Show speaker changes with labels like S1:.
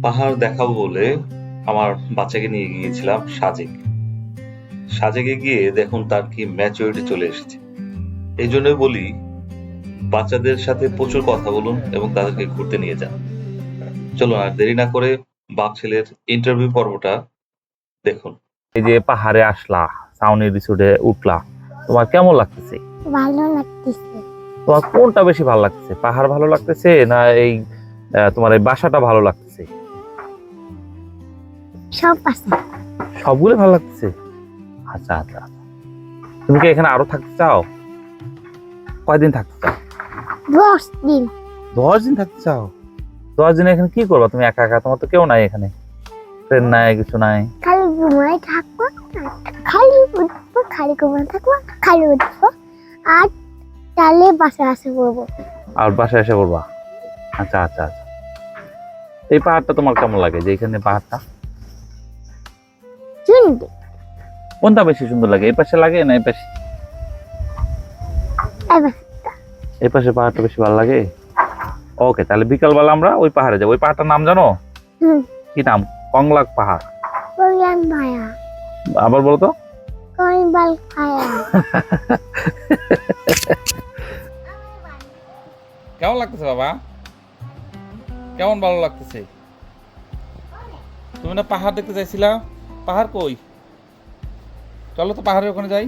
S1: পাহাড় দেখাবো বলে আমার বাচ্চাকে নিয়ে গিয়েছিলাম সাজেক। সাজেকে গিয়ে দেখুন তার কি ম্যাচুরিটি চলে এসেছে। এই জন্যই বলি, বাচ্চাদের সাথে প্রচুর কথা বলুন এবং তাদেরকে ঘুরতে নিয়ে যান। চলুন আর দেরি না করে বাপ ছেলের ইন্টারভিউ পর্বটা দেখুন।
S2: এই যে পাহাড়ে আসলা, সাউনি রিসোর্টে উঠলা, তোমার কেমন লাগতেছে?
S3: ভালো লাগতেছে।
S2: তোমার কোনটা বেশি ভালো লাগতেছে, পাহাড় ভালো লাগতেছে না এই তোমার এই বাসাটা ভালো লাগতেছে?
S3: সব আছে।
S2: সবগুলো ভালো লাগতেছে। আচ্ছা আচ্ছা আচ্ছা। তুমি কি এখানে আরো থাকতে চাও? কয়দিন থাকতে চাও?
S3: 10 দিন।
S2: 10 দিন থাকতে চাও? 10 দিন এখানে কি করবা তুমি একা একা? তোমার তো কেউ নাই এখানে, ফ্রেন্ড নাই, কিছু নাই।
S3: খালি ঘুমাই থাকবো, খালি উঠবো, খালি ঘুমাই থাকবো, খালি উঠবো, আর তাহলে বাসা আসে পড়বো।
S2: আর বাসায় এসে পড়বা? আচ্ছা আচ্ছা আচ্ছা। এই পাহাড়টা তোমার কেমন লাগে, যে এখানে পাহাড়টা
S3: শুনবে
S2: কোনটা বেশি সুন্দর লাগে, এই পাশে লাগে না এই পাশে?
S3: এবার
S2: এই পাশে পাহাড়টা বেশি ভালো লাগে। ওকে, তাহলে বিকালবেলা আমরা ওই পাহাড়ে যাবো। ওই পাহাড়টার নাম জানো? কি নাম? কংলাক পাহাড়।
S3: কল্যাণ ভায়া,
S2: আবার বলো তো।
S3: কইবাল ভায়া।
S2: কেমন লাগতেছে বাবা? কেমন ভালো লাগতেছে? তুমি না পাহাড় দেখতে চাইছিলা? পাহাড় কই? চলো তো পাহাড়ের ওখানে যাই।